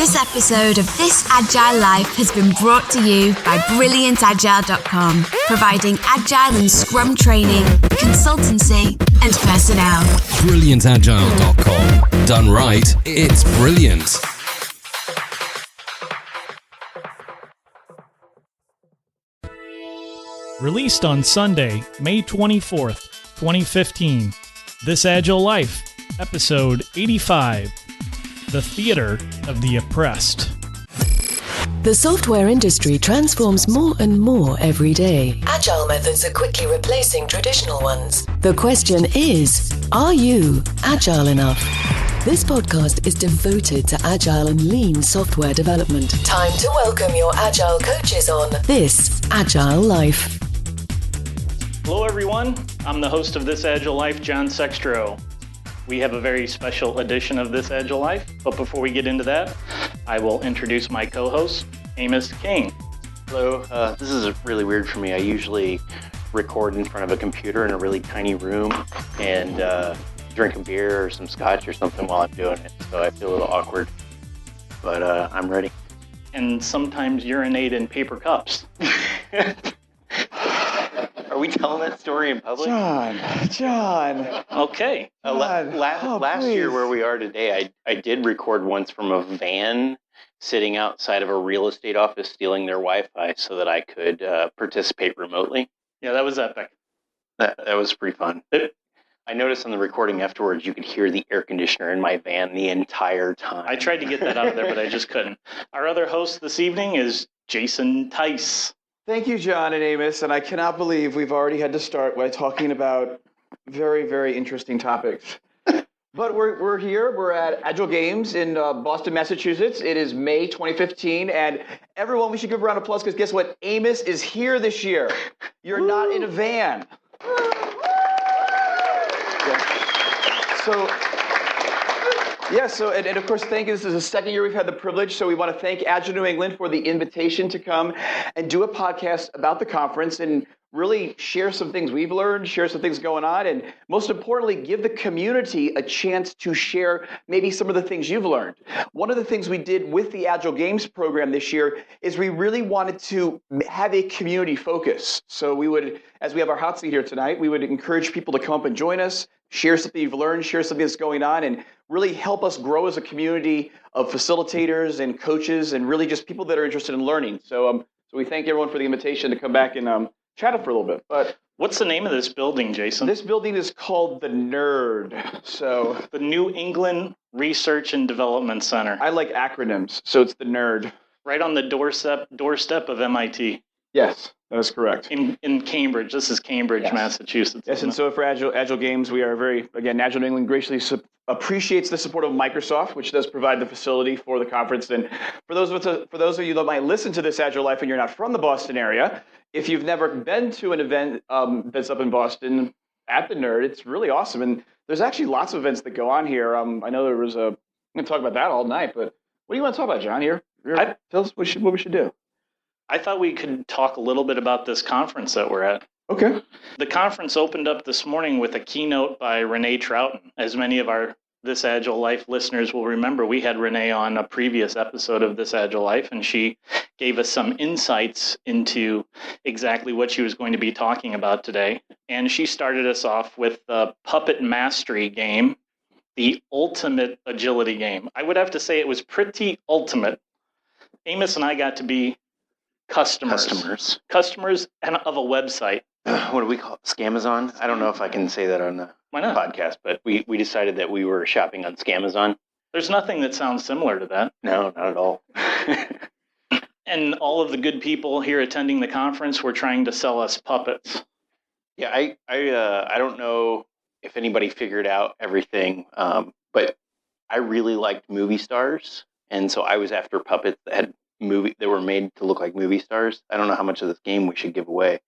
This episode of This Agile Life has been brought to you by BrilliantAgile.com, providing Agile and Scrum training, consultancy, and personnel. BrilliantAgile.com. Done right, it's brilliant. Released on Sunday, May 24th, 2015. This Agile Life, Episode 85. The Theater of the Oppressed. The software industry transforms more and more every day. Agile methods are quickly replacing traditional ones. The question is, are you agile enough? This podcast is devoted to agile and lean software development. Time to welcome your agile coaches on This Agile Life. Hello everyone, I'm the host of This Agile Life, John Sextro. We have a very special edition of This Agile Life, but before we get into that, I will introduce my co-host, Amos King. Hello, this is really weird for me. I usually record in front of a computer in a really tiny room and drink a beer or some scotch or something while I'm doing it, so I feel a little awkward, but I'm ready. And sometimes urinate in paper cups. Are we telling that story in public? John. Okay. Last year where we are today, I did record once from a van sitting outside of a real estate office stealing their Wi-Fi so that I could participate remotely. Yeah, that was epic. That was pretty fun. I noticed on the recording afterwards, you could hear the air conditioner in my van the entire time. I tried to get that out of there, but I just couldn't. Our other host this evening is Jason Tice. Thank you, John and Amos, and I cannot believe we've already had to start by talking about very, very interesting topics. But we're here. We're at Agile Games in Boston, Massachusetts. It is May 2015, and everyone, we should give a round of applause because guess what? Amos is here this year. You're not in a van. So of course, thank you. This is the second year we've had the privilege, so we want to thank Agile New England for the invitation to come and do a podcast about the conference and really share some things we've learned, share some things going on, and most importantly, give the community a chance to share maybe some of the things you've learned. One of the things we did with the Agile Games program this year is we really wanted to have a community focus. So we would, as we have our hot seat here tonight, we would encourage people to come up and join us, share something you've learned, share something that's going on, and really help us grow as a community of facilitators and coaches and really just people that are interested in learning. So we thank everyone for the invitation to come back and chat it for a little bit. But what's the name of this building, Jason? This building is called the Nerd. So the New England Research and Development Center. I like acronyms, so it's the Nerd. Right on the doorstep of MIT. Yes, that is correct. In Cambridge. This is Cambridge, yes. Massachusetts. Yes, and so for Agile Games, we are Agile New England graciously appreciates the support of Microsoft, which does provide the facility for the conference. And for those of you that might listen to this Agile Life and you're not from the Boston area, if you've never been to an event that's up in Boston at the Nerd, it's really awesome. And there's actually lots of events that go on here. I know there was I'm going to talk about that all night, but what do you want to talk about, John? Tell us what we should do. I thought we could talk a little bit about this conference that we're at. Okay. The conference opened up this morning with a keynote by Renee Troughton. As many of our This Agile Life listeners will remember, we had Renee on a previous episode of This Agile Life, and she gave us some insights into exactly what she was going to be talking about today. And she started us off with the Puppet Mastery game, the ultimate agility game. I would have to say it was pretty ultimate. Amos and I got to be customers and of a website. What do we call it? Scamazon? I don't know if I can say that on the podcast, but we decided that we were shopping on Scamazon. There's nothing that sounds similar to that. No, not at all. And all of the good people here attending the conference were trying to sell us puppets. Yeah, I don't know if anybody figured out everything, but I really liked movie stars, and so I was after puppets that were made to look like movie stars. I don't know how much of this game we should give away.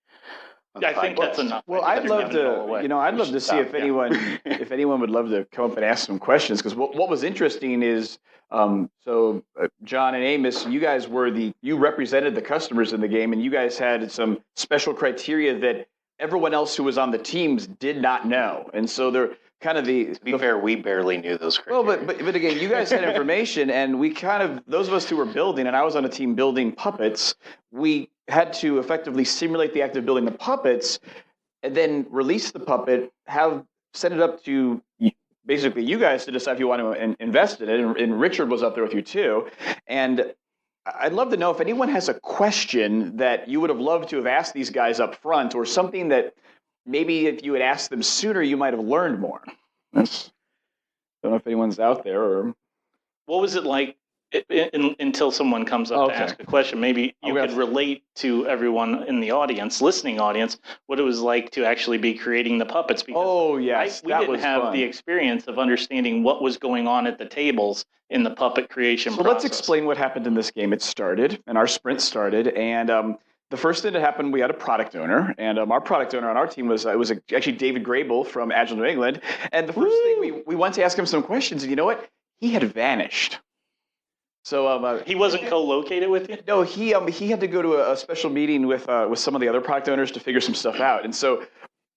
I think that's enough. Well, I'd love to see if anyone would love to come up and ask some questions, because what was interesting is John and Amos, you guys you represented the customers in the game, and you guys had some special criteria that everyone else who was on the teams did not know, and so kind of the. To be fair, we barely knew those criteria. Well, but again, you guys had information, and we kind of, those of us who were building, and I was on a team building puppets, we had to effectively simulate the act of building the puppets, and then release the puppet, send it up to basically you guys to decide if you want to invest in it, and Richard was up there with you too, and I'd love to know if anyone has a question that you would have loved to have asked these guys up front, or something that maybe if you had asked them sooner, you might have learned more. I don't know if anyone's out there. Or what was it like until someone comes up to ask a question? Maybe you could relate to everyone in the audience, listening audience, what it was like to actually be creating the puppets. Because we didn't have the experience of understanding what was going on at the tables in the puppet creation process. Let's explain what happened in this game. It started, and our sprint started, and the first thing that happened, we had a product owner, and our product owner on our team was actually David Grable from Agile New England. And the first thing we went to ask him some questions, and you know what? He had vanished. So he wasn't co-located with you? No, he had to go to a special meeting with some of the other product owners to figure some stuff out. And so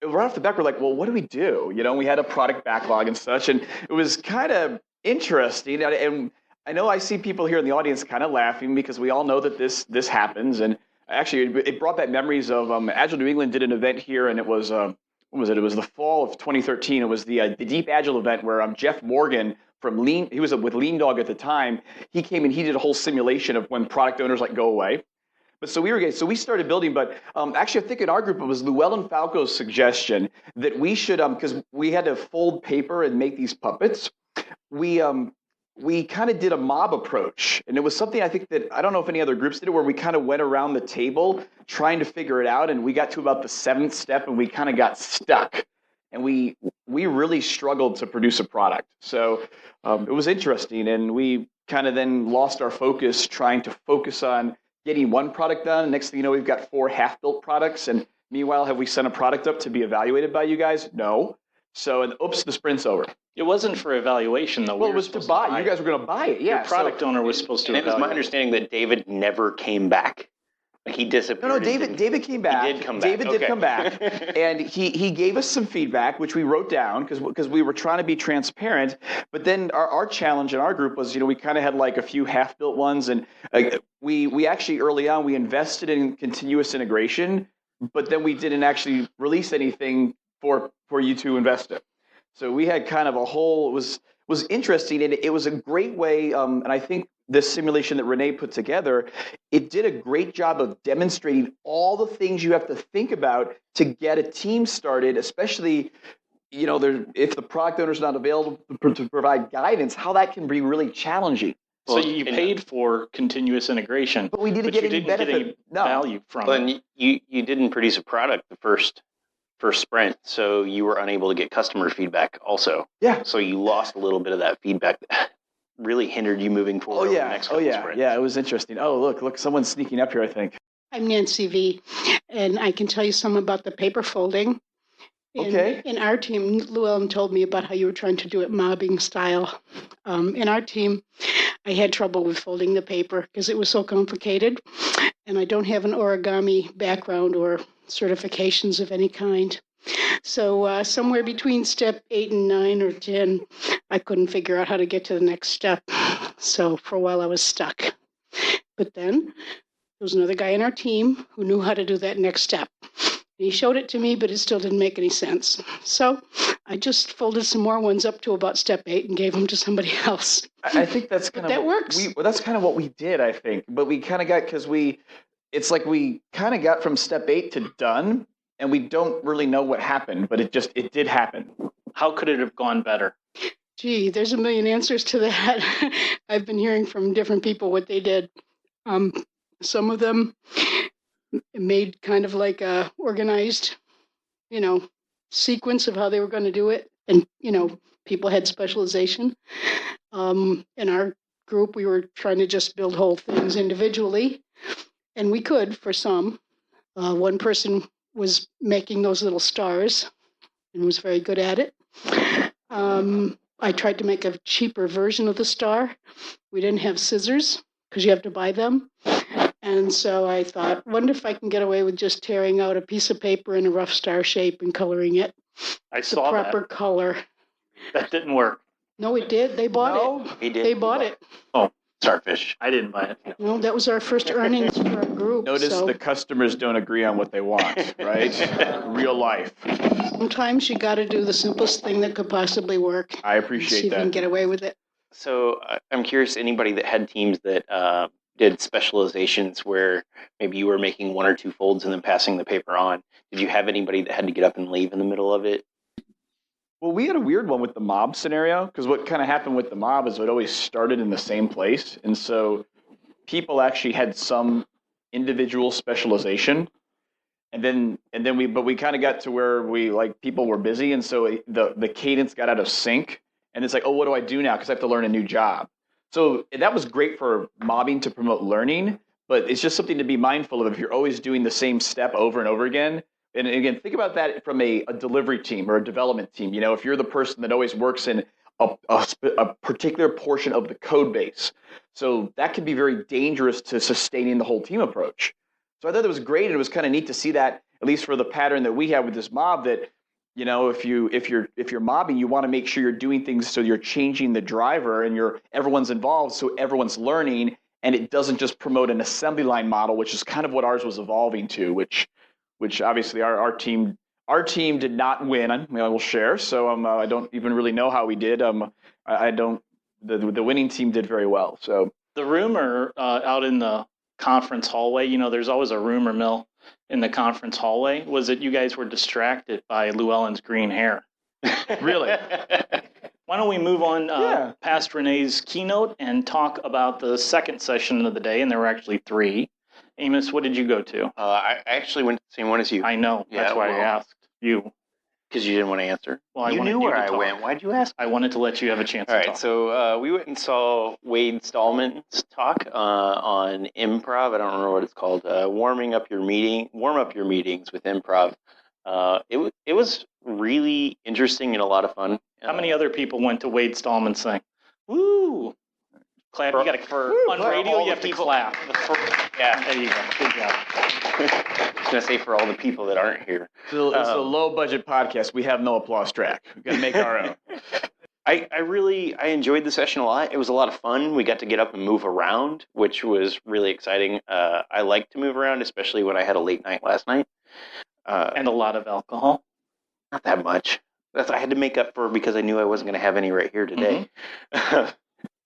right off the bat, we're like, well, what do we do? You know, we had a product backlog and such, and it was kind of interesting. And I know I see people here in the audience kind of laughing because we all know that this happens. And actually, it brought back memories of Agile New England did an event here, and it was when was it? It was the fall of 2013. It was the Deep Agile event where Jeff Morgan from Lean, he was with Lean Dog at the time. He came and he did a whole simulation of when product owners go away. But so we started building. But actually, I think in our group it was Llewellyn Falco's suggestion that we should, because we had to fold paper and make these puppets. We kind of did a mob approach, and it was something I think that I don't know if any other groups did it, where we kind of went around the table trying to figure it out, and we got to about the 7th step, and we kind of got stuck, and we really struggled to produce a product. So it was interesting, and we kind of then lost our focus trying to focus on getting one product done. Next thing you know, we've got 4 half-built products, and meanwhile, have we sent a product up to be evaluated by you guys? No. So, and oops, the sprint's over. It wasn't for evaluation, though. Well, it was to buy. You guys were going to buy it, yeah. Your product owner was supposed to. And it was my understanding that David never came back. He disappeared. No, David came back. He did come back. David did come back, and he gave us some feedback, which we wrote down because we were trying to be transparent. But then our challenge in our group was, we kind of had a few half-built ones, and we actually early on we invested in continuous integration, but then we didn't actually release anything for you to invest in. So we had kind of a whole, it was interesting, and it was a great way, and I think this simulation that Renee put together, it did a great job of demonstrating all the things you have to think about to get a team started, especially, if the product owner's not available to provide guidance, how that can be really challenging. So you paid for continuous integration, but we didn't get any benefit, value from it. And you didn't produce a product the first sprint, so you were unable to get customer feedback also. Yeah. So you lost a little bit of that feedback that really hindered you moving forward over the next couple sprints. Yeah, it was interesting. Oh, look, someone's sneaking up here, I think. I'm Nancy V, and I can tell you some about the paper folding. In our team, Llewellyn told me about how you were trying to do it mobbing style. In our team, I had trouble with folding the paper because it was so complicated, and I don't have an origami background or certifications of any kind. So somewhere between step 8 and 9 or 10, I couldn't figure out how to get to the next step. So for a while I was stuck. But then there was another guy in our team who knew how to do that next step. He showed it to me, but it still didn't make any sense. So I just folded some more ones up to about step 8 and gave them to somebody else. I think that's kind of that works. That's kind of what we did, I think. But we kind of got, because it's like we kind of got from step 8 to done, and we don't really know what happened, but it did happen. How could it have gone better? Gee, there's a million answers to that. I've been hearing from different people what they did. Some of them made kind of like a organized, sequence of how they were going to do it. And, people had specialization. In our group, we were trying to just build whole things individually. And we could, for some. One person was making those little stars and was very good at it. I tried to make a cheaper version of the star. We didn't have scissors because you have to buy them. And so I thought, wonder if I can get away with just tearing out a piece of paper in a rough star shape and coloring it I saw the proper color. That didn't work. No, it did. They bought it. He did. They bought it. Oh, Starfish. I didn't buy it. No, that was our first earnings for our group. Notice so the customers don't agree on what they want, right? Real life. sometimes you got to do the simplest thing that could possibly work. I and appreciate see if you that. can get away with it. So I'm curious, anybody that had teams that did specializations where maybe you were making one or two folds and then passing the paper on, did you have anybody that had to get up and leave in the middle of it? Well, we had a weird one with the mob scenario, because what kind of happened with the mob is it always started in the same place. And so people actually had some individual specialization. And then we kind of got to where people were busy. And so the cadence got out of sync. And it's like, oh, what do I do now? Because I have to learn a new job. So that was great for mobbing to promote learning, but it's just something to be mindful of if you're always doing the same step over and over again. And again, think about that from a delivery team or a development team. If you're the person that always works in a particular portion of the code base. So that can be very dangerous to sustaining the whole team approach. So I thought it was great, and it was kind of neat to see that, at least for the pattern that we have with this mob, that if you're mobbing, you want to make sure you're doing things so you're changing the driver and everyone's involved, so everyone's learning, and it doesn't just promote an assembly line model, which is kind of what ours was evolving to, which obviously our team did not win. I will share, so I don't even really know how we did. I don't. The winning team did very well. So the rumor out in the conference hallway, there's always a rumor mill in the conference hallway, was that you guys were distracted by Llewellyn's green hair. Really? Why don't we move on past Renee's keynote and talk about the second session of the day, and there were actually three. Amos, what did you go to? I actually went to the same one as you. I know. That's why I asked you. Because you didn't want to answer. Well, you knew where I went. Why'd you ask? I wanted to let you have a chance to talk. All right, so we went and saw Wade Stallman's talk on improv. I don't remember what it's called. Warm up your meetings with improv. It was really interesting and a lot of fun. How many other people went to Wade Stallman's thing? Woo! Clap. You got to on radio. You have to clap. Yeah, there you go. Good job. I was going to say for all the people that aren't here. It's a low-budget podcast. We have no applause track. We've got to make our own. I enjoyed the session a lot. It was a lot of fun. We got to get up and move around, which was really exciting. I like to move around, especially when I had a late night last night. And a lot of alcohol. Not that much. I had to make up for because I knew I wasn't going to have any right here today. Mm-hmm.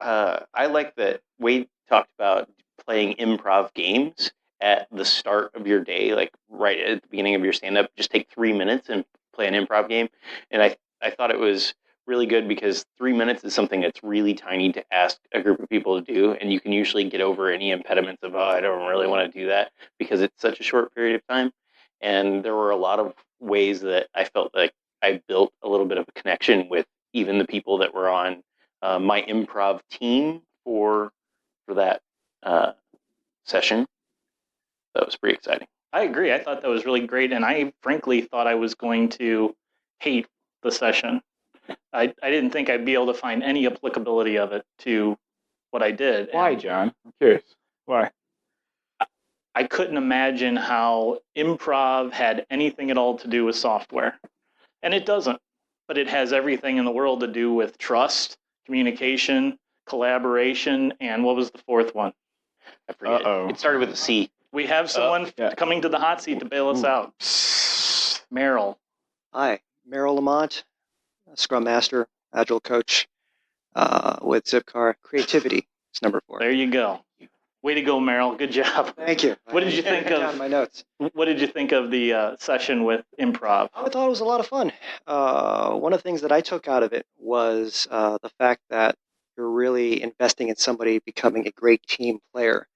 I like that Wade talked about playing improv games at the start of your day, like right at the beginning of your stand-up. Just take 3 minutes and play an improv game. And I thought it was really good because 3 minutes is something that's really tiny to ask a group of people to do. And you can usually get over any impediments of, I don't really want to do that because it's such a short period of time. And there were a lot of ways that I felt like I built a little bit of a connection with even the people that were on my improv team for that session. That was pretty exciting. I agree. I thought that was really great, and I frankly thought I was going to hate the session. I didn't think I'd be able to find any applicability of it to what I did. Why, John? I'm curious. Why? I couldn't imagine how improv had anything at all to do with software. And it doesn't, but it has everything in the world to do with trust, communication, collaboration, and what was the fourth one? I forget. It started with a C. We have someone coming to the hot seat to bail us out. Merrill. Hi, Merrill Lamont, Scrum Master, Agile Coach with Zipcar. Creativity is number 4. There you go. Way to go, Merrill. Good job. Thank you. What did you think of my notes? What did you think of the session with improv? I thought it was a lot of fun. One of the things that I took out of it was the fact that you're really investing in somebody becoming a great team player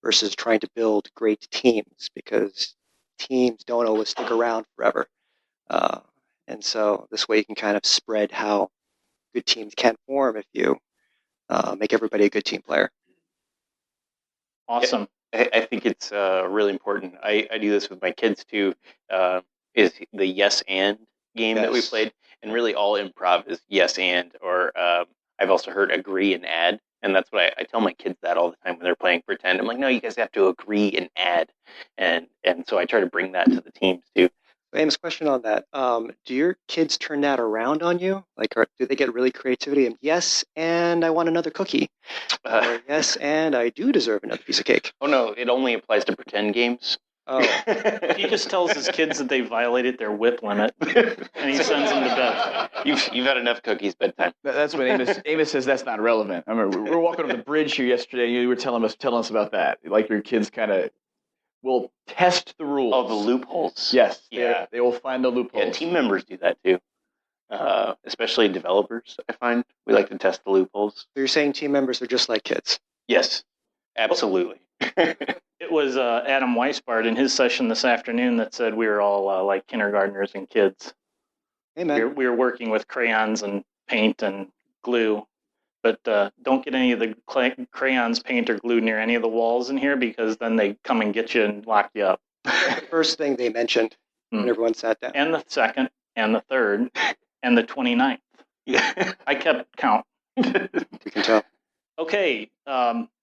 versus trying to build great teams, because teams don't always stick around forever. And so this way you can kind of spread how good teams can form if you make everybody a good team player. Awesome. I think it's really important. I do this with my kids too, is the yes and game that we played. And really all improv is yes and, or I've also heard agree and add. And that's what I tell my kids that all the time when they're playing pretend. I'm like, no, you guys have to agree and add. And so I try to bring that to the teams too. Famous question on that. Do your kids turn that around on you? Like, do they get really creativity? And yes, and I want another cookie. Or yes, and I do deserve another piece of cake. Oh no, it only applies to pretend games. Oh. He just tells his kids that they violated their whip limit, and he sends them to bed. You've had enough cookies, bedtime. That's when Amos says that's not relevant. I remember we were walking over the bridge here yesterday, and you were telling us about that. Like your kids kind of will test the rules. Oh, the loopholes. Yes. Yeah. They will find the loopholes. Yeah, team members do that too. Especially developers, I find. We like to test the loopholes. So you're saying team members are just like kids? Yes, absolutely. It was Adam Weisbart in his session this afternoon that said we were all like kindergartners and kids. Hey, man. We were working with crayons and paint and glue, but don't get any of the crayons, paint, or glue near any of the walls in here because then they come and get you and lock you up. The first thing they mentioned when everyone sat down. And the second, and the third, and the 29th. Yeah. I kept count. We can tell. Okay.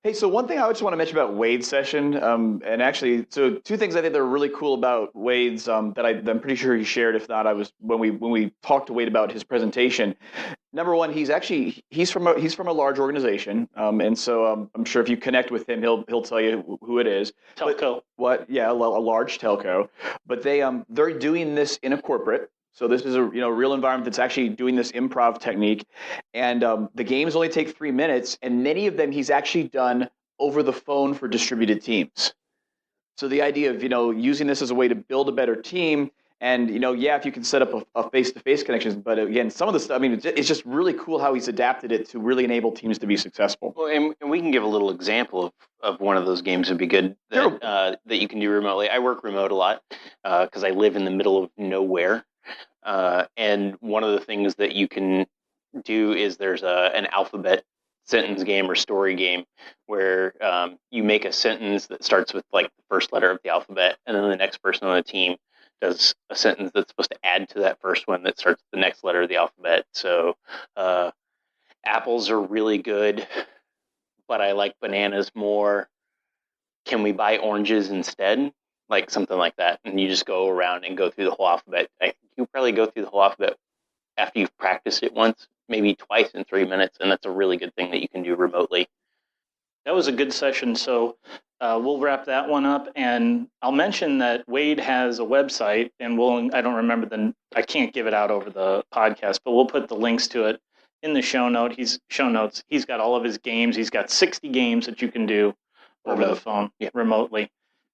Hey, so one thing I just want to mention about Wade's session, and actually, so two things I think that are really cool about Wade's that I'm pretty sure he shared. If not, I was when we talked to Wade about his presentation. Number one, he's from a large organization, and so I'm sure if you connect with him, he'll tell you who it is. Telco. A large telco, but they're doing this in a corporate. So this is a real environment that's actually doing this improv technique, and the games only take 3 minutes, and many of them he's actually done over the phone for distributed teams. So the idea of using this as a way to build a better team, and if you can set up a face-to-face connection, but again, some of the stuff, I mean, it's just really cool how he's adapted it to really enable teams to be successful. Well, and we can give a little example of one of those games would be good that you can do remotely. I work remote a lot because I live in the middle of nowhere. And one of the things that you can do is there's an alphabet sentence game or story game where you make a sentence that starts with like the first letter of the alphabet, and then the next person on the team does a sentence that's supposed to add to that first one that starts with the next letter of the alphabet. So apples are really good, but I like bananas more. Can we buy oranges instead? Like something like that. And you just go around and go through the whole alphabet. You probably go through the whole alphabet after you've practiced it once, maybe twice in 3 minutes. And that's a really good thing that you can do remotely. That was a good session. So we'll wrap that one up. And I'll mention that Wade has a website, and I don't remember I can't give it out over the podcast, but we'll put the links to it in the show notes. He's got all of his games. He's got 60 games that you can do over the phone remotely,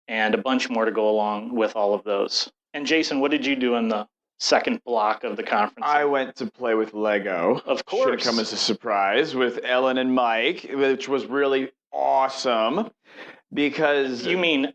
and a bunch more to go along with all of those. And Jason, what did you do in the second block of the conference? I went to play with Lego. Of course. Should have come as a surprise with Ellen and Mike, which was really awesome because... You mean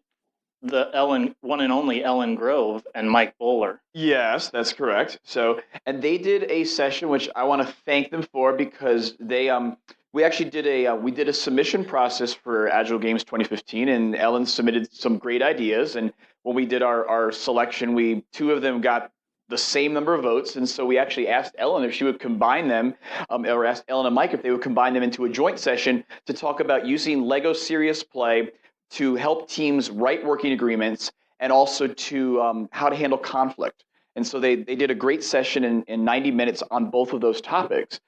the one and only Ellen Grove and Mike Bowler. Yes, that's correct. So, and they did a session, which I want to thank them for because we actually did a submission process for Agile Games 2015, and Ellen submitted some great ideas. And when we did our selection, two of them got the same number of votes, and so we actually asked Ellen if she would combine them, or asked Ellen and Mike if they would combine them into a joint session to talk about using Lego Serious Play to help teams write working agreements and also to how to handle conflict. And so they did a great session in 90 minutes on both of those topics.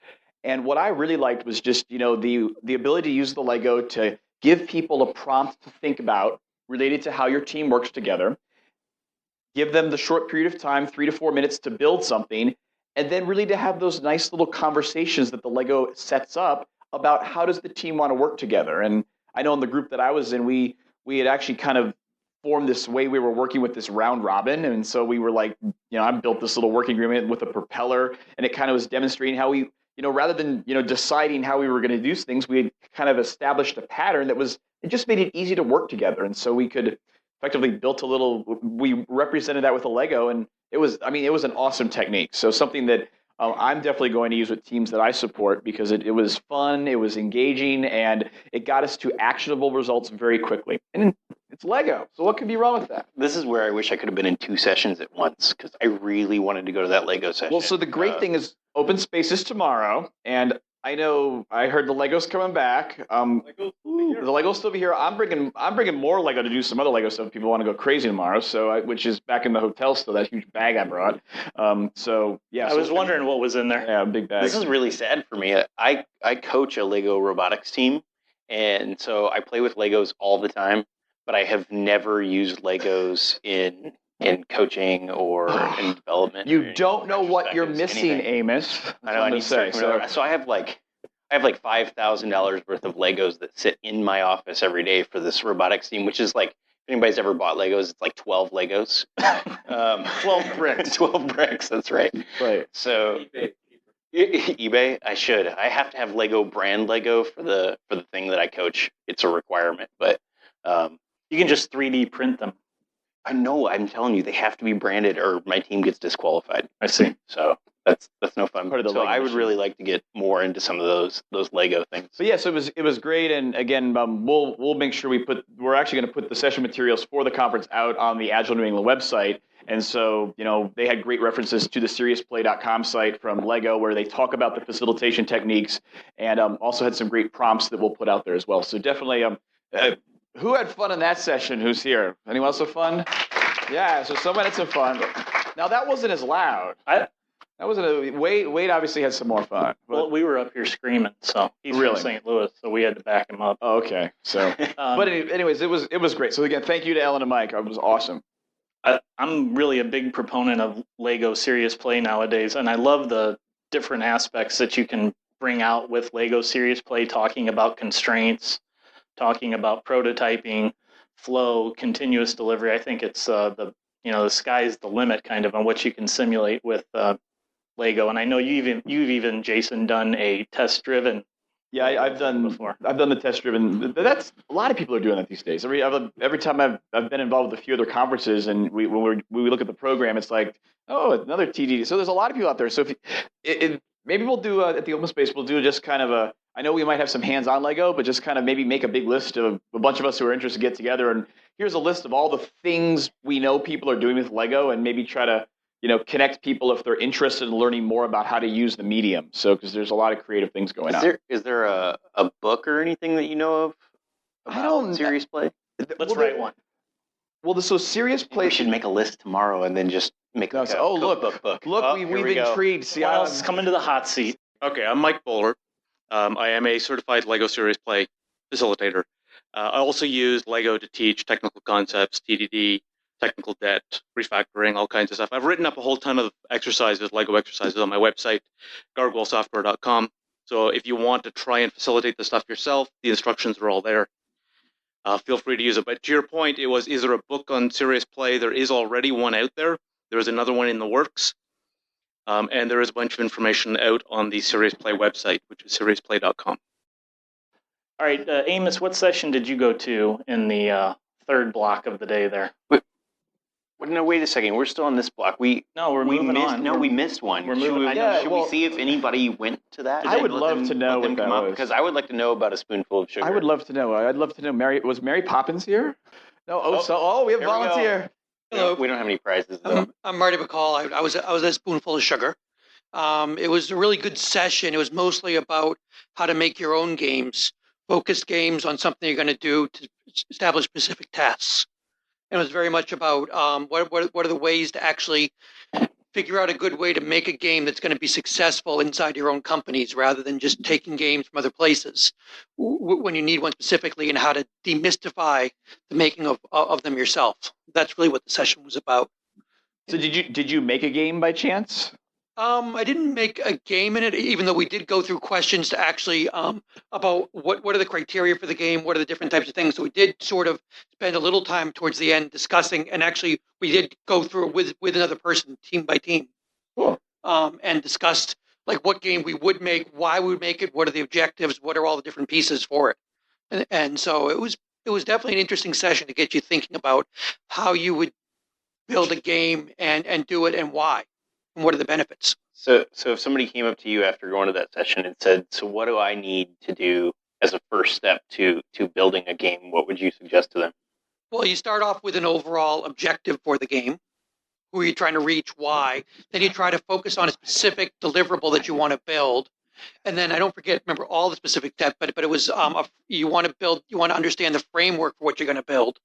And what I really liked was just, the ability to use the Lego to give people a prompt to think about related to how your team works together, give them the short period of time, 3 to 4 minutes to build something, and then really to have those nice little conversations that the Lego sets up about how does the team want to work together. And I know in the group that I was in, we had actually kind of formed this way we were working with this round robin. And so we were like, I built this little working agreement with a propeller, and it kind of was demonstrating how we, rather than, deciding how we were going to do things, we had kind of established a pattern it just made it easy to work together. And so we could effectively we represented that with a Lego, and it was an awesome technique. So something that I'm definitely going to use with teams that I support because it was fun, it was engaging, and it got us to actionable results very quickly. And it's Lego, so what could be wrong with that? This is where I wish I could have been in 2 sessions at once because I really wanted to go to that Lego session. Well, so the great thing is Open Space is tomorrow, and I know. I heard the Legos coming back. The Legos still be here. I'm bringing more Lego to do some other Lego stuff. People want to go crazy tomorrow. Which is back in the hotel still. That huge bag I brought. I was wondering what was in there. Yeah, big bag. This is really sad for me. I coach a Lego robotics team, and so I play with Legos all the time. But I have never used Legos in coaching or in development. You don't know what you're missing, Amos. I know. I need to say. So I have like $5,000 worth of Legos that sit in my office every day for this robotics team, which is like, if anybody's ever bought Legos, it's like 12 Legos. 12 bricks. 12 bricks. That's right. Right. So eBay. I have to have Lego brand Lego for the thing that I coach. It's a requirement, but you can just 3D print them. I know. I'm telling you, they have to be branded, or my team gets disqualified. I see. So that's no fun. Part of the so Lego I would machine. really like to get more into some of those Lego things. But yes, it was great, and again, we'll make sure we're actually going to put the session materials for the conference out on the Agile New England website. And so, they had great references to the seriousplay.com site from Lego, where they talk about the facilitation techniques, and also had some great prompts that we'll put out there as well. So definitely, who had fun in that session? Who's here? Anyone else have fun? Yeah, so someone had some fun. Now that wasn't as loud. That wasn't Wade obviously had some more fun. Well, we were up here screaming, so he's from St. Louis, so we had to back him up. Oh, okay. So, but anyways, it was great. So again, thank you to Ellen and Mike. It was awesome. I'm really a big proponent of Lego Serious Play nowadays, and I love the different aspects that you can bring out with Lego Serious Play, talking about constraints, talking about prototyping, flow, continuous delivery. I think it's the sky's the limit kind of on what you can simulate with Lego. And I know you've even Jason done a test driven. Yeah, I've done before. I've done the test driven. That's a lot of people are doing that these days. Every time I've been involved with a few other conferences, and when we look at the program, it's like, oh, another TDD. So there's a lot of people out there. So maybe we'll do at the open space, we'll do just kind of I know we might have some hands-on Lego, but just kind of maybe make a big list of a bunch of us who are interested to get together. And here's a list of all the things we know people are doing with Lego, and maybe try to connect people if they're interested in learning more about how to use the medium. So, because there's a lot of creative things going on. Is there a book or anything that you know of about Serious Play? Let's write one. Well, so Serious Play. We should make a list tomorrow and then just make a book. Look, we've intrigued. See, else come into the hot seat. Okay, I'm Mike Bowler. I am a certified Lego Serious Play facilitator. I also use Lego to teach technical concepts, TDD, technical debt, refactoring, all kinds of stuff. I've written up a whole ton of exercises, Lego exercises, on my website, gargoylesoftware.com. So if you want to try and facilitate the stuff yourself, the instructions are all there. Feel free to use it. But to your point, is there a book on Serious Play? There is already one out there. There is another one in the works. And there is a bunch of information out on the Serious Play website, which is seriousplay.com. All right, Amos, what session did you go to in the third block of the day there? No, wait a second. We're still on this block. We're moving on. No, we missed one. We're moving on. Should we see if anybody went to that? I would love to know what that was. Because I would like to know about a spoonful of sugar. I would love to know. I'd love to know. Was Mary Poppins here? No. We have a volunteer. Hello. We don't have any prizes, though. I'm Marty McCall. I was a spoonful of sugar. It was a really good session. It was mostly about how to make your own games, focused games on something you're going to do to establish specific tasks. And it was very much about what are the ways to actually figure out a good way to make a game that's going to be successful inside your own companies, rather than just taking games from other places when you need one specifically, and how to demystify the making of them yourself. That's really what the session was about. So did you make a game by chance? I didn't make a game in it, even though we did go through questions to actually about what are the criteria for the game, what are the different types of things. So we did sort of spend a little time towards the end discussing, and actually we did go through it with another person, team by team. Cool. And discussed like what game we would make, why we would make it, what are the objectives, what are all the different pieces for it. And so it was definitely an interesting session to get you thinking about how you would build a game and do it, and why. And what are the benefits? So if somebody came up to you after going to that session and said, so what do I need to do as a first step to building a game, what would you suggest to them? Well, you start off with an overall objective for the game. Who are you trying to reach? Why? Then you try to focus on a specific deliverable that you want to build. And then I don't remember all the specific steps, but it was you want to understand the framework for what you're going to build,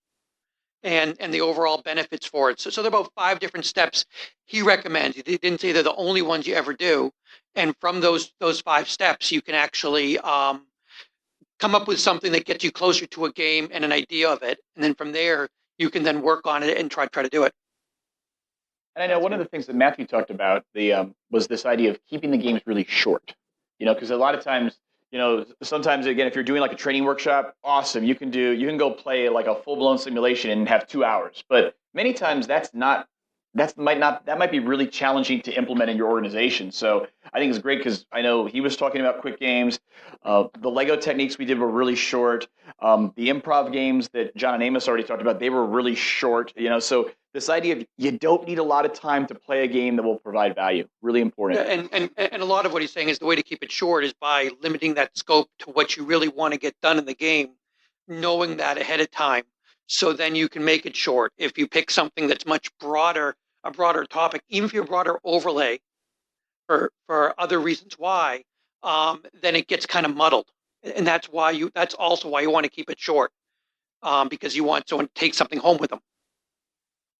and the overall benefits for it. So there are about 5 different steps he recommends. He didn't say they're the only ones you ever do, and from those 5 steps, you can actually come up with something that gets you closer to a game and an idea of it, and then from there you can then work on it and try to do it. And I know one of the things that Matthew talked about was this idea of keeping the games really short. Because a lot of times, sometimes again, if you're doing like a training workshop, awesome, you can go play like a full-blown simulation and have 2 hours. But many times that might be really challenging to implement in your organization. So I think it's great because I know he was talking about quick games. The Lego techniques we did were really short. The improv games that John and Amos already talked about, they were really short. So this idea of you don't need a lot of time to play a game that will provide value, really important. Yeah, and a lot of what he's saying is the way to keep it short is by limiting that scope to what you really want to get done in the game, knowing that ahead of time. So then you can make it short. If you pick something that's much broader, a broader topic, even if you're a broader overlay for other reasons why, then it gets kind of muddled. And that's also why you want to keep it short, because you want someone to take something home with them.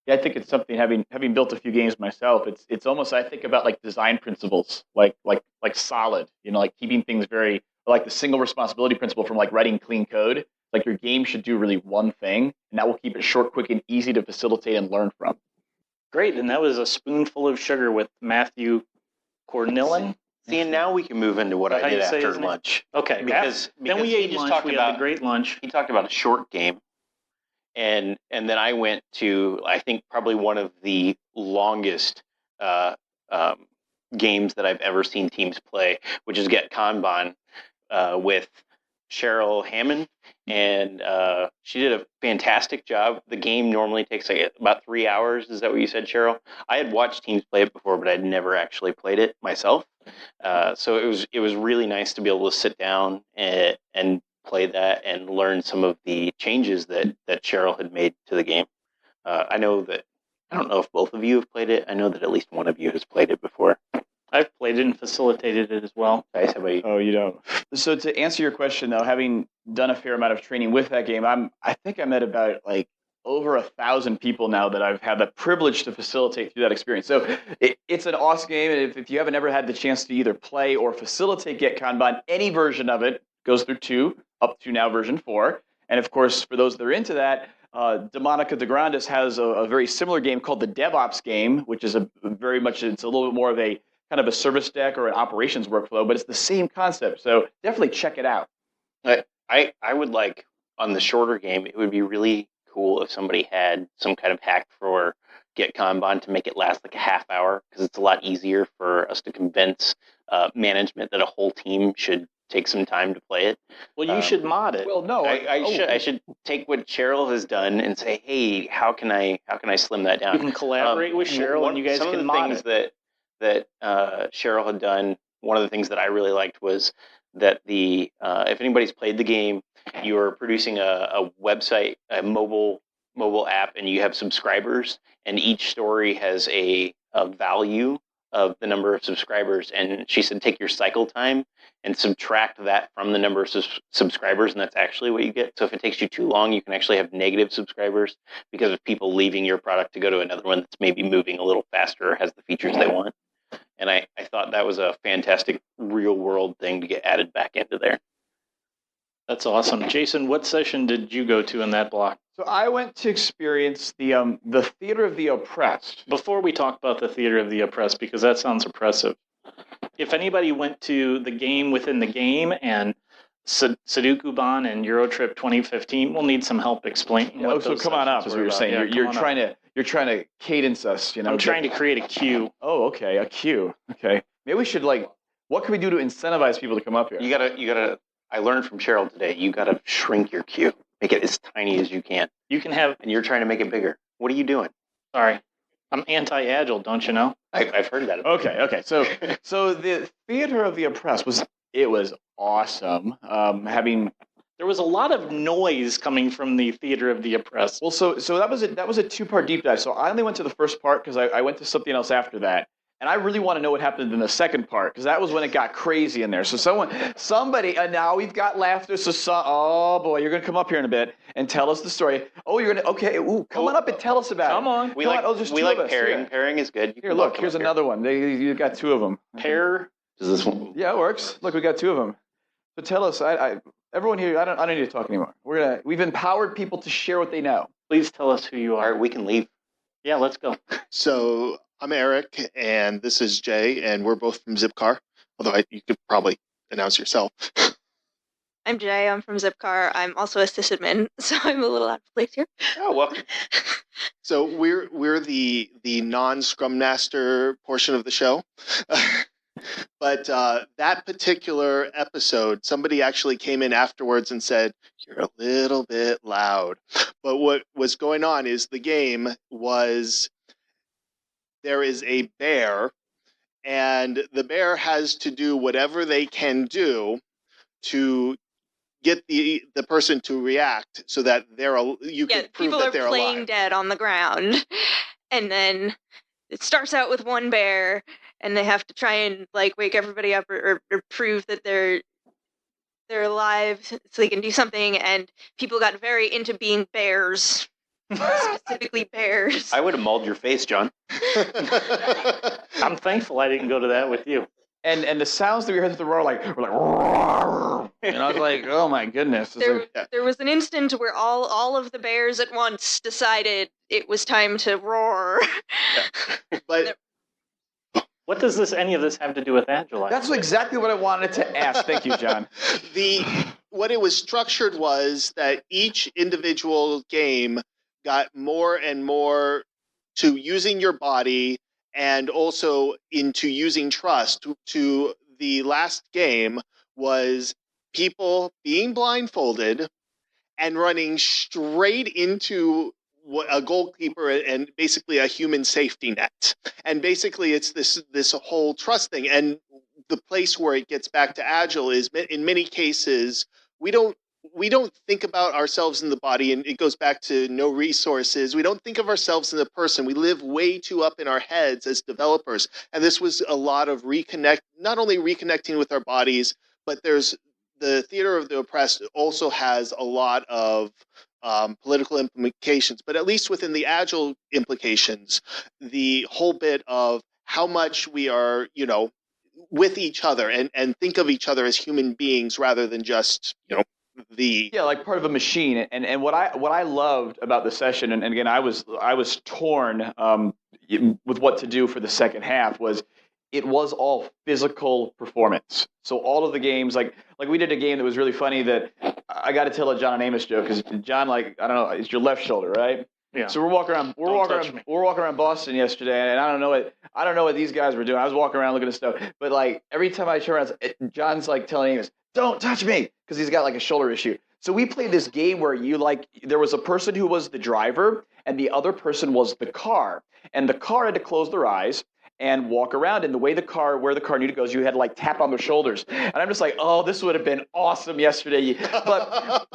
Yeah, I think it's something, having built a few games myself, it's almost, I think about like design principles, like solid, like keeping things very, like the single responsibility principle from like writing clean code. Like your game should do really one thing, and that will keep it short, quick, and easy to facilitate and learn from. Great, and that was a spoonful of sugar with Matthew Cornillan. See, and now we can move into what I did after lunch. Okay, because then we ate lunch. We had a great lunch. He talked about a short game, and then I went to, I think, probably one of the longest games that I've ever seen teams play, which is Get Kanban with Cheryl Hammond, and she did a fantastic job. The game normally takes like about 3 hours. Is that what you said, Cheryl? I had watched teams play it before, but I'd never actually played it myself. So it was really nice to be able to sit down and play that and learn some of the changes that Cheryl had made to the game. I don't know if both of you have played it. I know that at least one of you has played it before. I've played it and facilitated it as well. Nice. How about you? Oh, you don't. So to answer your question, though, having done a fair amount of training with that game, I think I'm at about like over 1,000 people now that I've had the privilege to facilitate through that experience. So it's an awesome game, and if you haven't ever had the chance to either play or facilitate Get Kanban, any version of it goes through 2, up to now version 4. And of course, for those that are into that, DeMonica DeGrandes has a very similar game called the DevOps game, which is it's a little bit more of a kind of a service deck or an operations workflow, but it's the same concept. So definitely check it out. I would like, on the shorter game, it would be really cool if somebody had some kind of hack for Get Kanban to make it last like a half hour, because it's a lot easier for us to convince management that a whole team should take some time to play it. Well, you should mod it. Well, no, I should take what Cheryl has done and say, hey, how can I slim that down? You can collaborate with Cheryl, and you guys can mod it. That Cheryl had done, one of the things that I really liked was that if anybody's played the game, you are producing a website, a mobile app, and you have subscribers, and each story has a value of the number of subscribers. And she said, take your cycle time and subtract that from the number of subscribers, and that's actually what you get. So if it takes you too long, you can actually have negative subscribers because of people leaving your product to go to another one that's maybe moving a little faster or has the features they want. And I thought that was a fantastic real-world thing to get added back into there. That's awesome. Jason, what session did you go to in that block? So I went to experience the Theater of the Oppressed. Before we talk about the Theater of the Oppressed, because that sounds oppressive, if anybody went to the game within the game and Sudoku-Ban and Eurotrip 2015, we'll need some help explaining. So come on up, is what you're saying. Yeah, you're trying to cadence us. I'm trying to create a queue. Oh, okay, a queue. Okay, maybe we should what can we do to incentivize people to come up here? You gotta. I learned from Cheryl today. You gotta shrink your queue, make it as tiny as you can. You can have, and you're trying to make it bigger. What are you doing? Sorry, I'm anti-agile. Don't you know? I've heard that. Okay. So the Theater of the Oppressed was awesome. There was a lot of noise coming from the Theater of the Oppressed. Well, so that was a 2-part deep dive. So I only went to the first part because I went to something else after that. And I really want to know what happened in the second part, because that was when it got crazy in there. So somebody, and now we've got laughter. So, oh boy, you're going to come up here in a bit and tell us the story. Oh, you're going to, okay, come on up and tell us about it. Come on. We like pairing. Yeah. Pairing is good. Here, look, here's another one. You got two of them. Pair. Does this one? Yeah, it works. Look, we got two of them. So tell us, everyone here, I don't need to talk anymore. We've empowered people to share what they know. Please tell us who you are. All right, we can leave. Yeah, let's go. So I'm Eric, and this is Jay, and we're both from Zipcar, although you could probably announce yourself. I'm Jay. I'm from Zipcar. I'm also a sysadmin, so I'm a little out of place here. Oh, welcome. So we're the non-Scrum Master portion of the show. But that particular episode, somebody actually came in afterwards and said, "You're a little bit loud." But what was going on is the game was, there is a bear, and the bear has to do whatever they can do to get the person to react so that you can prove that they're alive. People are playing dead on the ground, and then it starts out with one bear, and they have to try and wake everybody up or prove that they're alive so they can do something. And people got very into being bears, specifically bears. I would have mauled your face, John. I'm thankful I didn't go to that with you. And the sounds that we heard at the roar, were like, roar, and I was like, oh my goodness. There was an instant where all of the bears at once decided it was time to roar. Yeah. But what does any of this have to do with Agile? That's exactly what I wanted to ask. Thank you, John. What it was structured was that each individual game got more and more to using your body, and also into using trust. To the last game was people being blindfolded and running straight into a goalkeeper and basically a human safety net. And basically it's this whole trust thing. And the place where it gets back to Agile is, in many cases, we don't think about ourselves in the body, and it goes back to no resources. We don't think of ourselves in the person. We live way too up in our heads as developers. And this was a lot of not only reconnecting with our bodies, but there's the theater of the oppressed also has a lot of political implications, but at least within the Agile implications, the whole bit of how much we are, with each other and think of each other as human beings rather than just, like part of a machine. And what I loved about the session, and again, I was torn with what to do for the second half, was it was all physical performance. So all of the games, like we did a game that was really funny that I got to tell a John and Amos joke, because John, I don't know, it's your left shoulder, right? Yeah. So we're walking around Boston yesterday, and I don't know what these guys were doing. I was walking around looking at stuff, but every time I turn around, John's telling Amos, "Don't touch me," because he's got a shoulder issue. So we played this game where there was a person who was the driver, and the other person was the car, and the car had to close their eyes and walk around, and where the car needed to go, you had to tap on their shoulders. And I'm just oh, this would have been awesome yesterday. But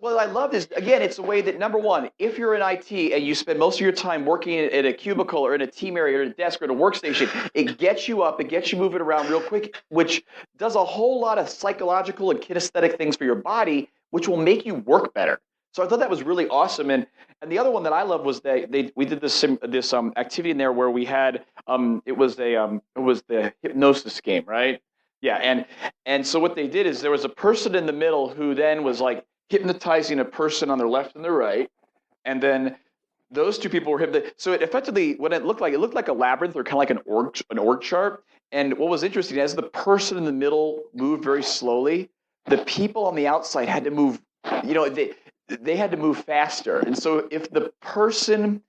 what I loved is, again, it's a way that, number one, if you're in IT and you spend most of your time working at a cubicle or in a team area or at a desk or at a workstation, it gets you up, it gets you moving around real quick, which does a whole lot of psychological and kinesthetic things for your body, which will make you work better. So I thought that was really awesome. And the other one that I love was we did this activity in there where we had it was the hypnosis game, right? Yeah, and so what they did is there was a person in the middle who then was hypnotizing a person on their left and their right, and then those two people were hypnotized. So it effectively, what it looked like a labyrinth, or kind of like an org chart. And what was interesting, as the person in the middle moved very slowly, the people on the outside had to move. They had to move faster. And so if the person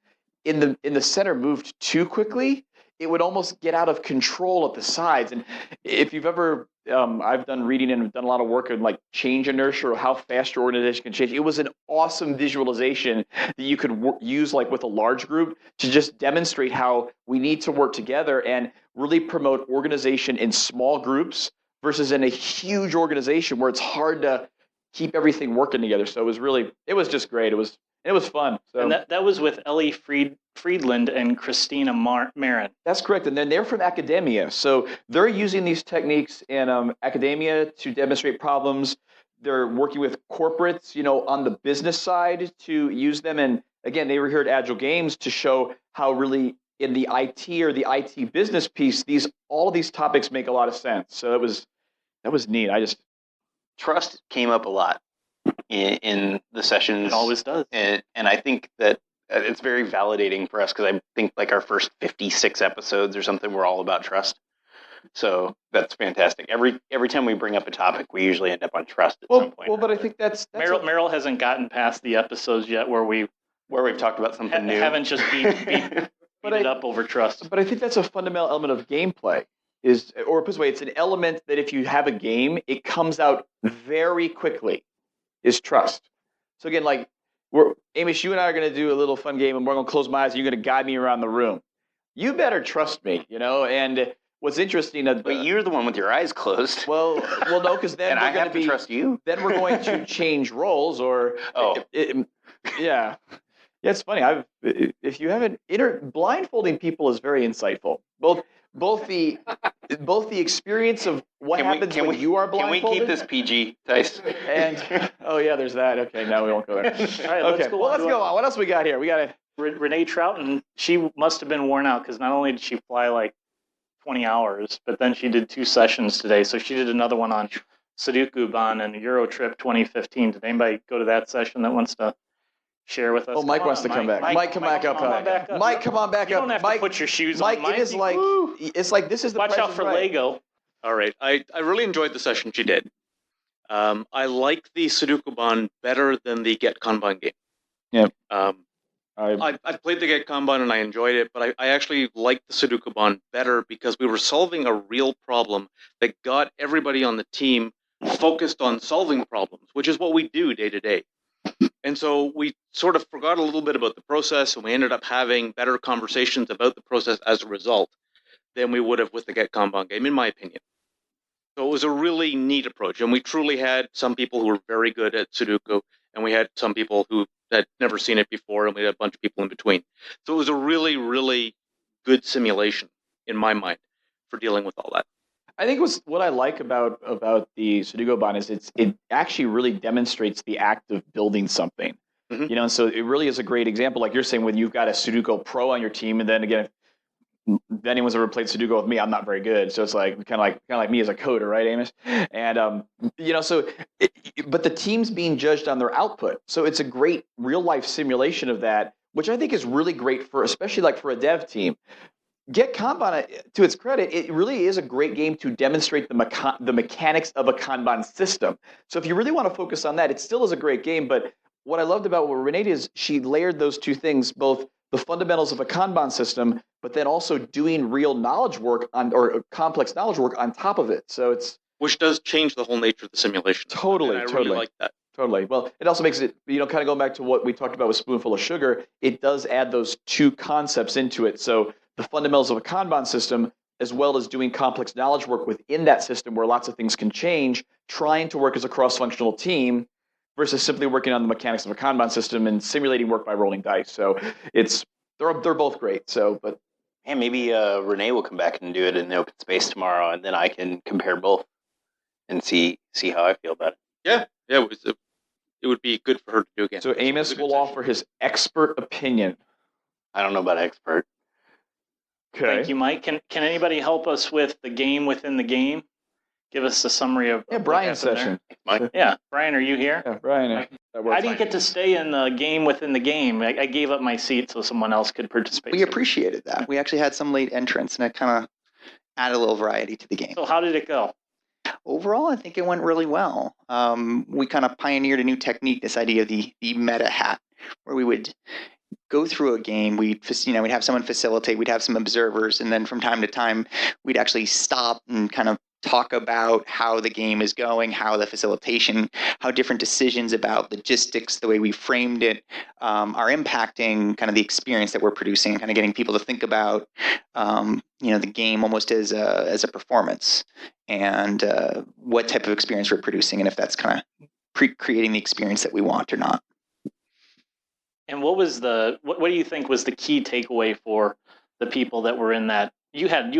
in the center moved too quickly, it would almost get out of control at the sides. And if you've ever, I've done reading and done a lot of work on change inertia, or how fast your organization can change. It was an awesome visualization that you could use with a large group to just demonstrate how we need to work together and really promote organization in small groups versus in a huge organization where it's hard to keep everything working together. So it was just great. It was fun. So, and that was with Ellie Friedland and Christina Marin. That's correct. And then they're from academia. So they're using these techniques in academia to demonstrate problems. They're working with corporates, on the business side to use them. And again, they were here at Agile Games to show how really in the IT or the IT business piece, all of these topics make a lot of sense. So that was neat. Trust came up a lot in the sessions. It always does. And I think that it's very validating for us because I think like our first 56 episodes or something were all about trust. So that's fantastic. Every time we bring up a topic, we usually end up on trust at some point. Well, but I think that's Meryl hasn't gotten past the episodes yet where we've talked about something new. Haven't just beat it up over trust. But I think that's a fundamental element of gameplay. Or put this way, it's an element that if you have a game, it comes out very quickly. Is trust. So again, like Amish, you and I are going to do a little fun game, and we're going to close my eyes, and you're going to guide me around the room. You better trust me, And what's interesting, but you're the one with your eyes closed. Well, no, because then and we're I have to trust you. Then we're going to change roles, or yeah. It's funny. If you haven't blindfolding people is very insightful. Both the experience of what happens when you are blindfolded. Can we keep this PG, Tice? And there's that. Okay, now we won't go there. All right, let's go on. What else we got here? We got Renee Troughton. She must have been worn out because not only did she fly like 20 hours, but then she did 2 sessions today. So she did another one on Sudoku-ban and Euro Trip 2015. Did anybody go to that session that wants to share with us? Oh, Mike wants to come back. Mike, come back up. Mike, come on back up. You don't have Mike, to put your shoes Mike, on. Mike, it's like this is the watch out for Lego. All right. I really enjoyed the session she did. I like the Sudoku-ban better than the Get Kanban game. Yeah. I played the Get Kanban and I enjoyed it, but I actually liked the Sudoku-ban better because we were solving a real problem that got everybody on the team focused on solving problems, which is what we do day to day. And so we sort of forgot a little bit about the process, and we ended up having better conversations about the process as a result than we would have with the Get Kanban game, in my opinion. So it was a really neat approach, and we truly had some people who were very good at Sudoku, and we had some people who had never seen it before, and we had a bunch of people in between. So it was a really, really good simulation, in my mind, for dealing with all that. I think what I like about the Sudoku-ban is it actually really demonstrates the act of building something. Mm-hmm. And so it really is a great example, like you're saying, when you've got a Sudoku pro on your team, and then again, if anyone's ever played Sudoku with me, I'm not very good, so it's like kind of like me as a coder, right, Amos? And but the team's being judged on their output, so it's a great real life simulation of that, which I think is really great especially like for a dev team. Get Kanban, to its credit, it really is a great game to demonstrate the mechanics of a Kanban system. So if you really want to focus on that, it still is a great game. But what I loved about what Renee did is she layered those two things, both the fundamentals of a Kanban system, but then also doing real knowledge work or complex knowledge work on top of it. So which does change the whole nature of the simulation. Totally. Really like that. Totally. Well, it also makes it, kind of going back to what we talked about with Spoonful of Sugar, it does add those two concepts into it. So the fundamentals of a Kanban system, as well as doing complex knowledge work within that system where lots of things can change, trying to work as a cross-functional team versus simply working on the mechanics of a Kanban system and simulating work by rolling dice. So they're both great. So, but maybe Renee will come back and do it in the open space tomorrow, and then I can compare both and see how I feel about it. Yeah, it would be good for her to do again. So Amos will offer his expert opinion. I don't know about expert. Okay. Thank you, Mike. Can anybody help us with the game within the game? Give us a summary of Brian's session. Mike? Yeah, Brian, are you here? Yeah, Brian. I didn't get to stay in the game within the game. I gave up my seat so someone else could participate. We appreciated that. We actually had some late entrants, and it kind of added a little variety to the game. So how did it go? Overall, I think it went really well. We kind of pioneered a new technique, this idea of the meta hat, where we would go through a game, we'd have someone facilitate, we'd have some observers, and then from time to time, we'd actually stop and kind of talk about how the game is going, how the facilitation, how different decisions about logistics, the way we framed it, are impacting kind of the experience that we're producing, and kind of getting people to think about, the game almost as a performance, and what type of experience we're producing, and if that's kind of creating the experience that we want or not. And what was what do you think was the key takeaway for the people that were in that? You had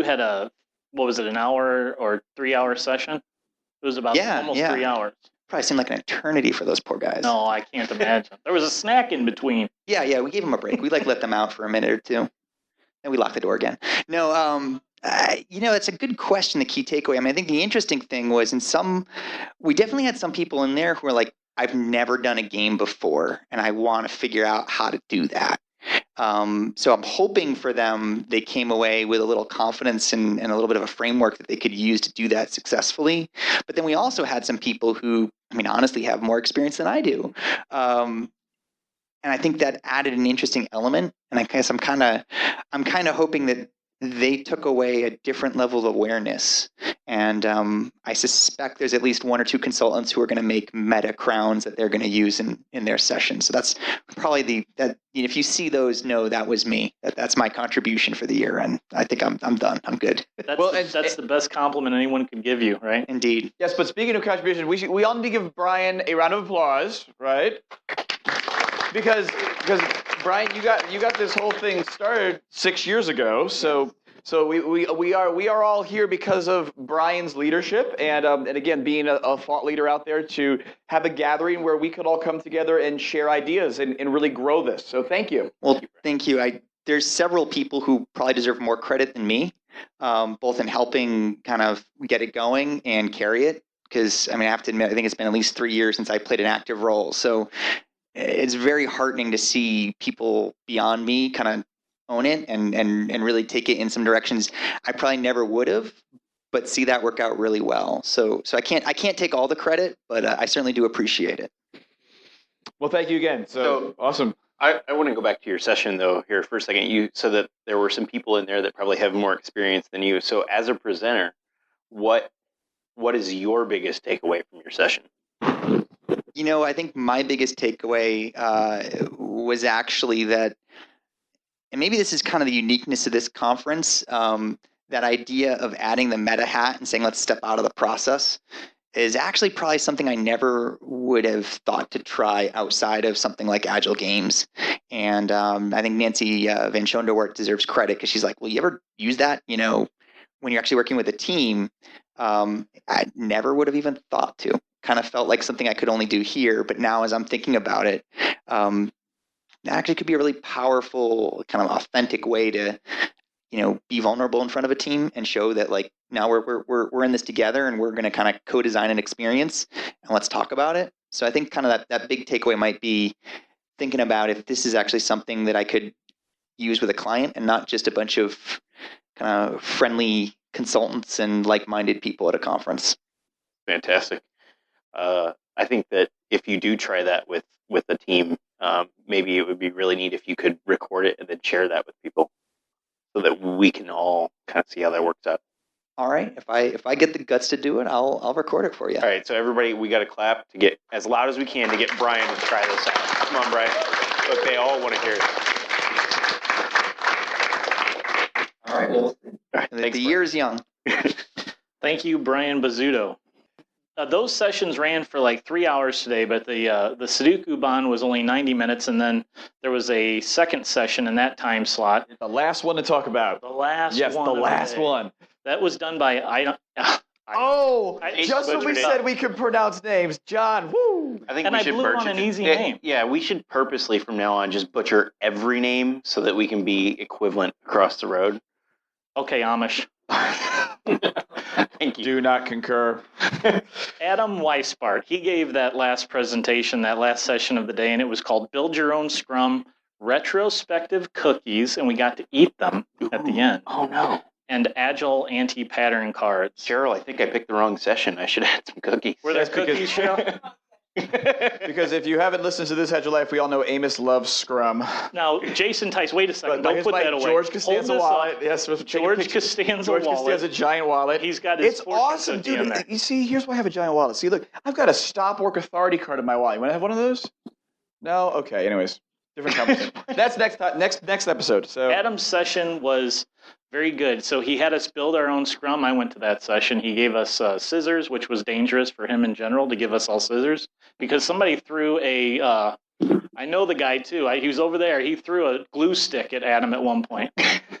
what was it, an hour or 3 hour session? It was about almost 3 hours. Probably seemed like an eternity for those poor guys. No, I can't imagine. There was a snack in between. Yeah, we gave them a break. We let them out for a minute or two, and we locked the door again. No, it's a good question. The key takeaway. I mean, I think the interesting thing was we definitely had some people in there who were like, I've never done a game before, and I want to figure out how to do that. So I'm hoping for them, they came away with a little confidence and a little bit of a framework that they could use to do that successfully. But then we also had some people who, I mean, honestly have more experience than I do. And I think that added an interesting element. And I guess I'm kind of hoping that they took away a different level of awareness. And I suspect there's at least one or two consultants who are going to make meta crowns that they're going to use in their session. So that's probably if you see those, know that was me. That's my contribution for the year. And I think I'm done. I'm good. That's the best compliment anyone can give you, right? Indeed. Yes, but speaking of contributions, we all need to give Brian a round of applause, right? Because Brian, you got this whole thing started 6 years ago, so we are all here because of Brian's leadership and again being a thought leader out there to have a gathering where we could all come together and share ideas and really grow this. So thank you. Well, thank you. There's several people who probably deserve more credit than me, both in helping kind of get it going and carry it. Because I mean, I have to admit, I think it's been at least 3 years since I played an active role. So it's very heartening to see people beyond me kind of own it and really take it in some directions I probably never would have, but see that work out really well. So I can't take all the credit, but I certainly do appreciate it. Well, thank you again. So awesome. I want to go back to your session though here for a second. You said that there were some people in there that probably have more experience than you. So as a presenter, what is your biggest takeaway from your session? I think my biggest takeaway was actually that, and maybe this is kind of the uniqueness of this conference, that idea of adding the meta hat and saying, let's step out of the process is actually probably something I never would have thought to try outside of something like Agile games. And I think Nancy Van Schonderwart deserves credit because she's like, well, you ever use that, when you're actually working with a team? I never would have even thought to. Kind of felt like something I could only do here. But now as I'm thinking about it, that actually could be a really powerful, kind of authentic way to, be vulnerable in front of a team and show that like now we're in this together and we're going to kind of co-design an experience and let's talk about it. So I think kind of that big takeaway might be thinking about if this is actually something that I could use with a client and not just a bunch of kind of friendly consultants and like-minded people at a conference. Fantastic. I think that if you do try that with a team, maybe it would be really neat if you could record it and then share that with people so that we can all kind of see how that works out. All right. If I get the guts to do it, I'll record it for you. All right. So everybody, we got to clap to get as loud as we can to get Brian to try this out. Come on, Brian. Look, they all want to hear it. All right. Well, the year is young. Thank you, Brian Bazzuto. Those sessions ran for like 3 hours today, but the Sudoku Ban was only 90 minutes, and then there was a second session in that time slot. The last one to talk about. The last one. Yes, the last one. That was done by just when we said we could pronounce names, John. Woo! I think we should blew on an easy name. Yeah, we should purposely from now on just butcher every name so that we can be equivalent across the road. Okay, Amish. Thank you. Do not concur. Adam Weisbart, he gave that last presentation, that last session of the day, and it was called Build Your Own Scrum Retrospective Cookies, and we got to eat them at the end. Oh, no. And Agile anti-pattern cards. Cheryl, I think I picked the wrong session. I should have had some cookies. Were there cookies, Cheryl? Because if you haven't listened to This Agile Life, we all know Amos loves Scrum. Now, Jason Tice, wait a second. Don't put that away. George Costanza wallet. Yes, George Costanza wallet. George Costanza giant wallet. He's got his It's awesome, dude. You see, here's why I have a giant wallet. See, look, I've got a stop work authority card in my wallet. You want to have one of those? No? Okay, anyways. Different conversation. That's next episode. So Adam's session was very good. So he had us build our own scrum. I went to that session. He gave us scissors, which was dangerous for him in general to give us all scissors because somebody threw a. I know the guy too. He was over there. He threw a glue stick at Adam at one point,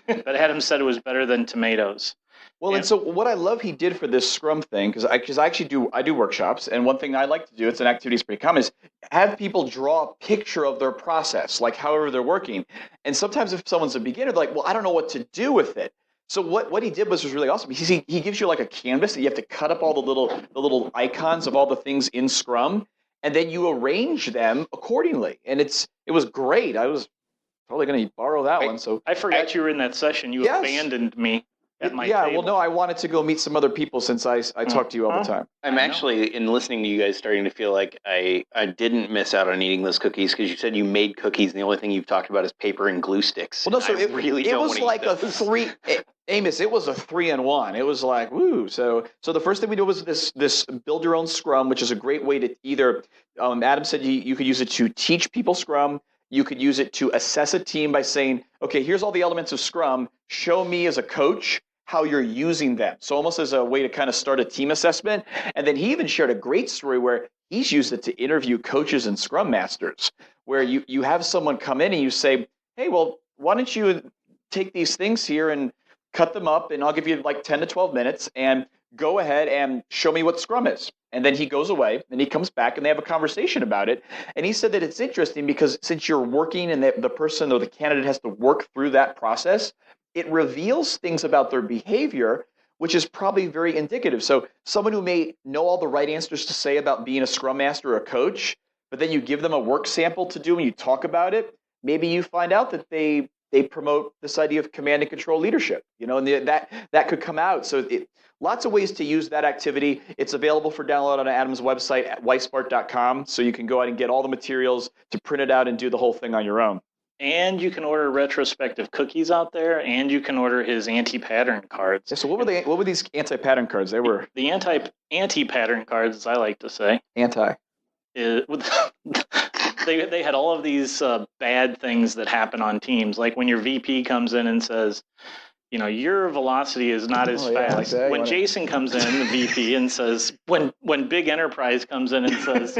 but Adam said it was better than tomatoes. Well, and so what I love he did for this Scrum thing, because I actually do workshops, and one thing I like to do, it's an activity that's pretty common, is have people draw a picture of their process, like however they're working. And sometimes if someone's a beginner, they're like, well, I don't know what to do with it. So what he did was really awesome. He gives you like a canvas that you have to cut up all the little icons of all the things in Scrum, and then you arrange them accordingly. And it was great. I was probably going to borrow that one. So I forgot you were in that session. You abandoned me. Well, no, I wanted to go meet some other people since I talk to you all the time. I'm actually, in listening to you guys, starting to feel like I didn't miss out on eating those cookies because you said you made cookies and the only thing you've talked about is paper and glue sticks. Well, no, so it was like a three. Amos, it was a 3-in-1. It was like, woo. So the first thing we did was this build your own Scrum, which is a great way to either, Adam said you could use it to teach people Scrum. You could use it to assess a team by saying, okay, here's all the elements of Scrum. Show me as a coach how you're using them. So almost as a way to kind of start a team assessment. And then he even shared a great story where he's used it to interview coaches and Scrum Masters, where you have someone come in and you say, hey, well, why don't you take these things here and cut them up, and I'll give you like 10 to 12 minutes, and go ahead and show me what Scrum is. And then he goes away, and he comes back, and they have a conversation about it. And he said that it's interesting because since you're working and the person or the candidate has to work through that process, it reveals things about their behavior, which is probably very indicative. So someone who may know all the right answers to say about being a Scrum Master or a coach, but then you give them a work sample to do and you talk about it, maybe you find out that they promote this idea of command and control leadership, and that could come out. So lots of ways to use that activity. It's available for download on Adam's website at weisbart.com, so you can go out and get all the materials to print it out and do the whole thing on your own. And you can order retrospective cookies out there, and you can order his anti-pattern cards. Yeah, so what were these anti-pattern cards? They were the anti-pattern cards, as I like to say. Anti. They had all of these bad things that happen on teams, like when your VP comes in and says, your velocity is not as fast. Like when Jason comes in, the VP, and says, when Big Enterprise comes in and says,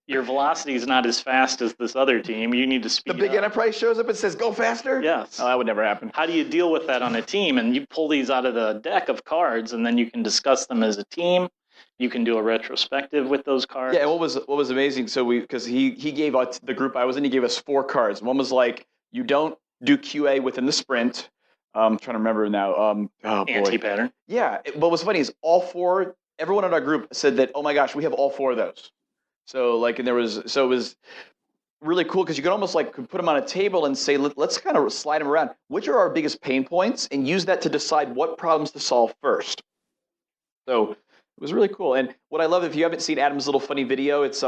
your velocity is not as fast as this other team, you need to speed up. The Big Enterprise shows up and says, go faster? Yes. Oh, that would never happen. How do you deal with that on a team? And you pull these out of the deck of cards, and then you can discuss them as a team. You can do a retrospective with those cards. Yeah, and what was amazing, so because he gave us, the group I was in, he gave us 4 cards. One was like, you don't do QA within the sprint. I'm trying to remember now. Oh boy. Anti-pattern. Yeah. What was funny is everyone in our group said that, oh my gosh, we have all 4 of those. So it was really cool because you could almost put them on a table and say, let's kind of slide them around. Which are our biggest pain points, and use that to decide what problems to solve first. So it was really cool. And what I love, if you haven't seen Adam's little funny video, it's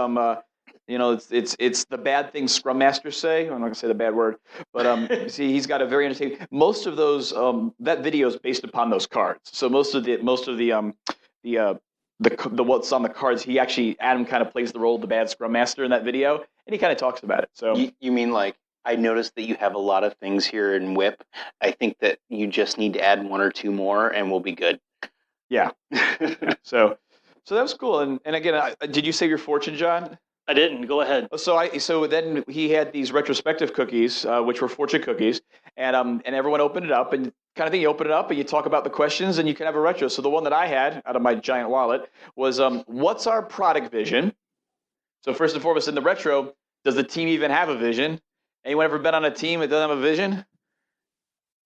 it's the bad things Scrum Masters say. I'm not gonna say the bad word, but see, he's got a very entertaining. Most of those that video is based upon those cards. So most of the what's on the cards, Adam kind of plays the role of the bad Scrum Master in that video, and he kind of talks about it. So you mean like, I noticed that you have a lot of things here in WIP. I think that you just need to add 1 or 2 more, and we'll be good. Yeah. So that was cool. And again, did you save your fortune, John? I didn't. Go ahead. So then he had these retrospective cookies, which were fortune cookies, and everyone opened it up, and kind of thing. You open it up and you talk about the questions, and you can have a retro. So the one that I had out of my giant wallet was, what's our product vision? So first and foremost, in the retro, does the team even have a vision? Anyone ever been on a team that doesn't have a vision?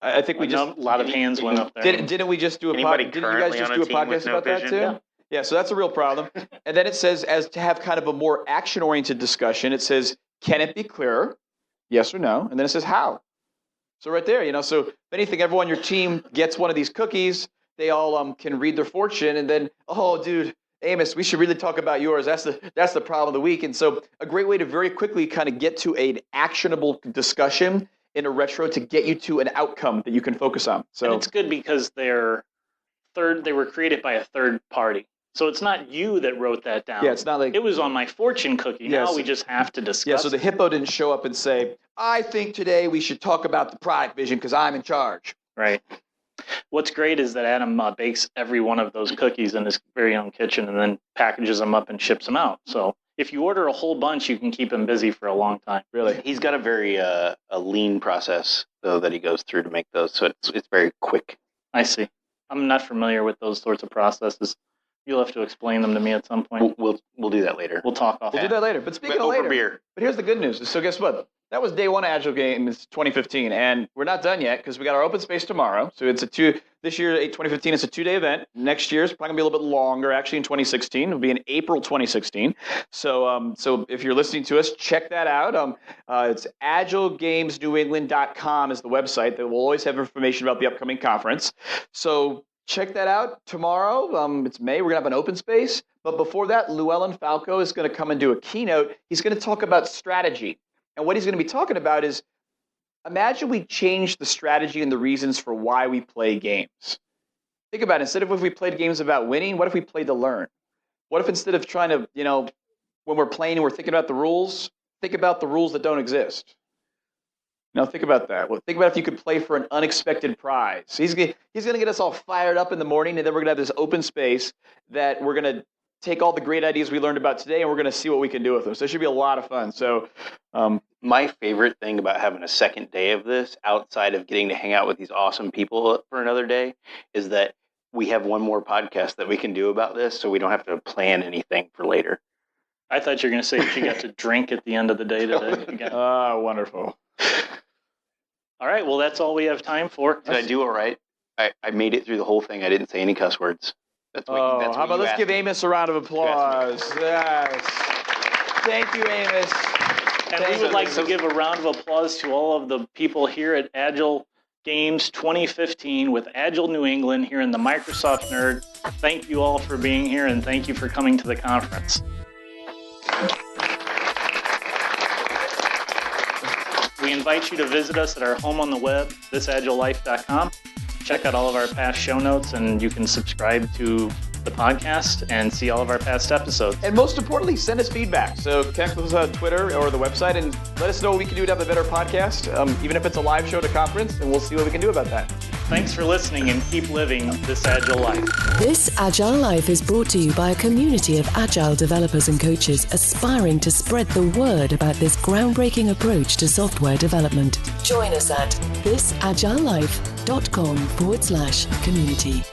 I think a lot of hands went up there. Didn't we just do a podcast? Didn't you guys just do a podcast about that too? Yeah, so that's a real problem. And then it says, as to have kind of a more action-oriented discussion, it says, can it be clearer? Yes or no? And then it says, how? So right there, so if anything, everyone on your team gets one of these cookies, they all can read their fortune, and then, oh, dude, Amos, we should really talk about yours. That's the problem of the week. And so a great way to very quickly kind of get to an actionable discussion in a retro to get you to an outcome that you can focus on. So and it's good because they were created by a third party. So it's not you that wrote that down. Yeah, it's not like it was on my fortune cookie. Now we just have to discuss. Yeah, so the hippo didn't show up and say, I think today we should talk about the product vision because I'm in charge. Right. What's great is that Adam bakes every one of those cookies in his very own kitchen and then packages them up and ships them out. So if you order a whole bunch, you can keep him busy for a long time. Really? He's got a very a lean process, though, that he goes through to make those. So it's very quick. I see. I'm not familiar with those sorts of processes. You'll have to explain them to me at some point. We'll do that later. We'll talk off. We'll do that later. But speaking of later, beer. But here's the good news. So guess what? That was day one of Agile Games 2015, and we're not done yet because we got our open space tomorrow. So it's this year, 2015, it's a 2-day event. Next year is probably gonna be a little bit longer, actually, in 2016. It'll be in April 2016. So if you're listening to us, check that out. It's agilegamesnewengland.com is the website that will always have information about the upcoming conference. So check that out tomorrow. It's May. We're gonna have an open space. But before that, Llewellyn Falco is gonna come and do a keynote. He's gonna talk about strategy. And what he's going to be talking about is, imagine we change the strategy and the reasons for why we play games. Think about it. Instead of if we played games about winning, what if we played to learn? What if instead of trying to, when we're playing and we're thinking about the rules, think about the rules that don't exist. Think about that. Well, think about if you could play for an unexpected prize. He's going to get us all fired up in the morning, and then we're going to have this open space that we're going to take all the great ideas we learned about today, and we're going to see what we can do with them. So it should be a lot of fun. So my favorite thing about having a second day of this, outside of getting to hang out with these awesome people for another day, is that we have one more podcast that we can do about this, so we don't have to plan anything for later. I thought you were going to say that you got to drink at the end of the day today. Wonderful. All right, well, that's all we have time for. Did I do all right? I made it through the whole thing. I didn't say any cuss words. How about let's give Amos a round of applause. Yes. Thank you, Amos. And we would like to give a round of applause to all of the people here at Agile Games 2015 with Agile New England here in the Microsoft Nerd. Thank you all for being here, and thank you for coming to the conference. We invite you to visit us at our home on the web, thisagilelife.com. Check out all of our past show notes, and you can subscribe to the podcast and see all of our past episodes. And most importantly, send us feedback. So connect with us on Twitter or the website and let us know what we can do to have a better podcast, even if it's a live show at a conference, and we'll see what we can do about that. Thanks for listening, and keep living this Agile life. This Agile Life is brought to you by a community of Agile developers and coaches aspiring to spread the word about this groundbreaking approach to software development. Join us at thisagilelife.com/community.